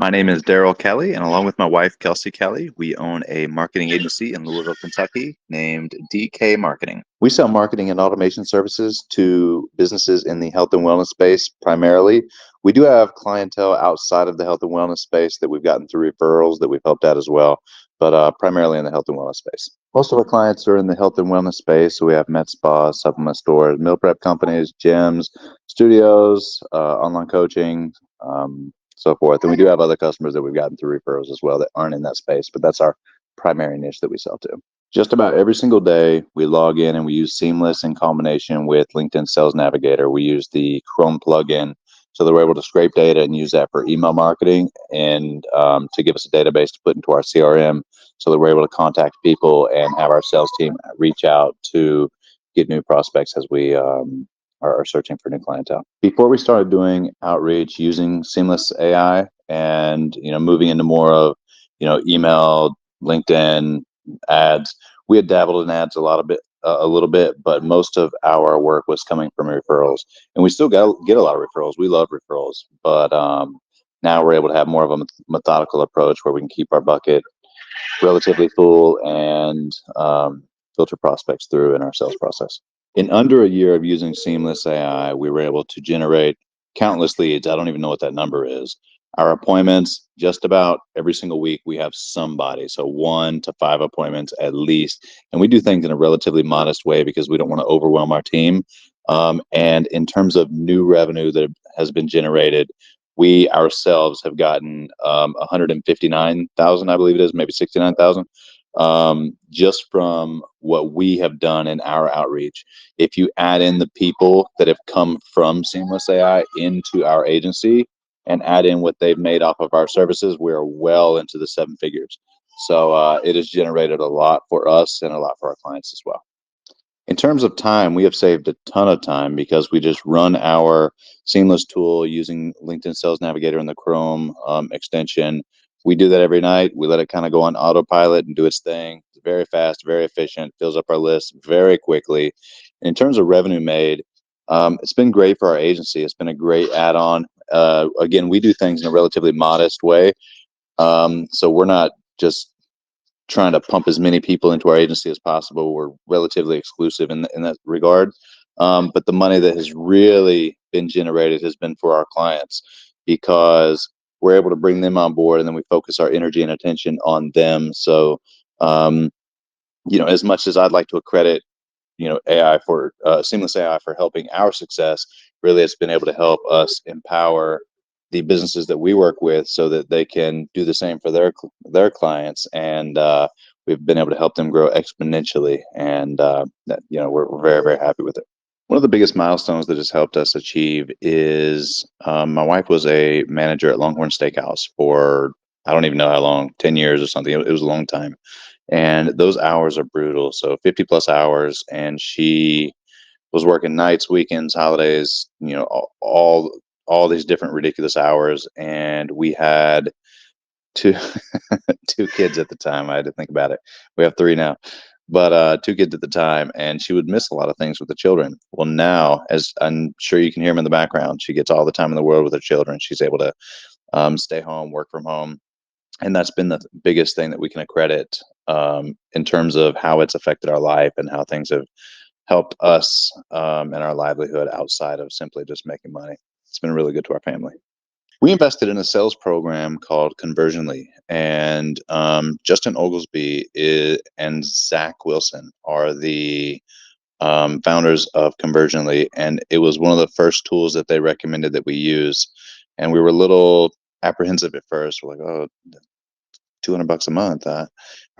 My name is Daryl Kelly, and along with my wife, Kelsey Kelly, we own a marketing agency in Louisville, Kentucky named DK Marketing. We sell marketing and automation services to businesses in the health and wellness space primarily. We do have clientele outside of the health and wellness space that we've gotten through referrals that we've helped out as well, but primarily in the health and wellness space. Most of our clients are in the health and wellness space, so we have med spas, supplement stores, meal prep companies, gyms, studios, online coaching, so forth. And we do have other customers that we've gotten through referrals as well that aren't in that space, but that's our primary niche that we sell to. Just about every single day, we log in and we use Seamless in combination with LinkedIn Sales Navigator. We use the Chrome plugin so that we're able to scrape data and use that for email marketing and to give us a database to put into our CRM so that we're able to contact people and have our sales team reach out to get new prospects as we are searching for new clientele. Before we started doing outreach using Seamless AI and moving into more of email, LinkedIn ads, we had dabbled in ads a little bit, but most of our work was coming from referrals, and we still get a lot of referrals. We love referrals, but now we're able to have more of a methodical approach where we can keep our bucket relatively full and filter prospects through in our sales process. In under a year of using Seamless AI, we were able to generate countless leads. I don't even know what that number is. Our appointments, just about every single week, we have somebody. So 1 to 5 appointments at least. And we do things in a relatively modest way because we don't want to overwhelm our team. And in terms of new revenue that has been generated, we ourselves have gotten 159,000, I believe it is, maybe 69,000, just from what we have done in our outreach. If you add in the people that have come from Seamless AI into our agency and add in what they've made off of our services, we're well into the 7 figures. So it has generated a lot for us and a lot for our clients as well. In terms of time, we have saved a ton of time because we just run our Seamless tool using LinkedIn Sales Navigator and the Chrome extension. We do that every night. We let it kind of go on autopilot and do its thing. It's very fast, very efficient, fills up our list very quickly. In terms of revenue made, it's been great for our agency. It's been a great add-on. Again, we do things in a relatively modest way. So we're not just trying to pump as many people into our agency as possible. We're relatively exclusive in that regard. But the money that has really been generated has been for our clients because we're able to bring them on board and then we focus our energy and attention on them. So, as much as I'd like to accredit, AI for Seamless AI for helping our success, really it's been able to help us empower the businesses that we work with so that they can do the same for their clients, and we've been able to help them grow exponentially, and we're very, very happy with it. One of the biggest milestones that has helped us achieve is my wife was a manager at Longhorn Steakhouse for I don't even know how long, 10 years or something. It was a long time, and those hours are brutal. So 50 plus hours, and she was working nights, weekends, holidays, all these different ridiculous hours. And we had two two kids at the time. I had to think about it. We have 3 now, but 2 kids at the time, and she would miss a lot of things with the children. Well, now, as I'm sure you can hear them in the background, she gets all the time in the world with her children. She's able to stay home, work from home, and that's been the biggest thing that we can accredit in terms of how it's affected our life and how things have helped us and our livelihood outside of simply just making money. It's been really good to our family. We invested in a sales program called Conversionly, and Justin Oglesby and Zach Wilson are the founders of Conversionly, and it was one of the first tools that they recommended that we use. And we were a little apprehensive at first. We're like, oh, $200 a month. Are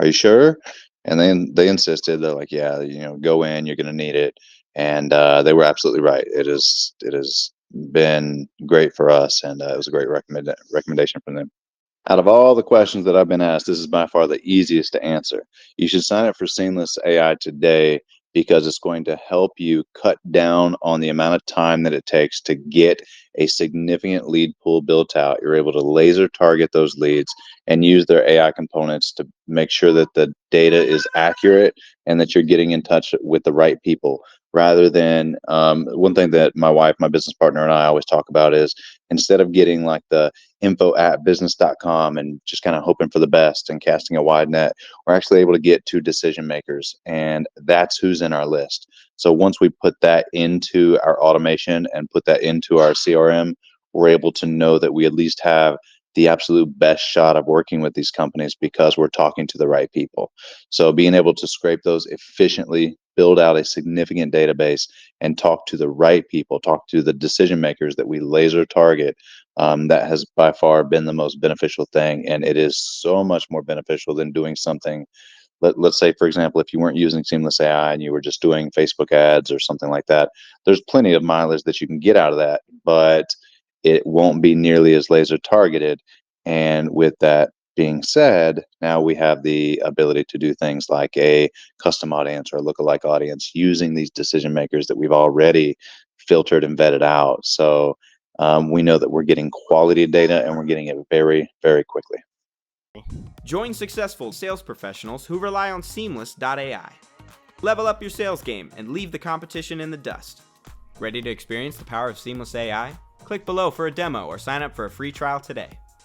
you sure? And then they insisted. They're like, yeah, go in. You're going to need it. And they were absolutely right. It has been great for us, and it was a great recommendation from them. Out of all the questions that I've been asked, this is by far the easiest to answer. You should sign up for Seamless AI today because it's going to help you cut down on the amount of time that it takes to get a significant lead pool built out. You're able to laser target those leads and use their AI components to make sure that the data is accurate and that you're getting in touch with the right people. rather than one thing that my wife, my business partner, and I always talk about is instead of getting like the info at business.com and just kind of hoping for the best and casting a wide net, we're actually able to get to decision makers, and that's who's in our list. So once we put that into our automation and put that into our CRM, we're able to know that we at least have the absolute best shot of working with these companies because we're talking to the right people. So being able to scrape those efficiently, build out a significant database, and talk to the right people, talk to the decision makers that we laser target, that has by far been the most beneficial thing. And it is so much more beneficial than doing something. Let's say, for example, if you weren't using Seamless AI and you were just doing Facebook ads or something like that, there's plenty of mileage that you can get out of that, but it won't be nearly as laser targeted. And with that being said, now we have the ability to do things like a custom audience or a lookalike audience using these decision makers that we've already filtered and vetted out. So we know that we're getting quality data and we're getting it very, very quickly. Join successful sales professionals who rely on seamless.ai. Level up your sales game and leave the competition in the dust. Ready to experience the power of Seamless AI? Click below for a demo or sign up for a free trial today.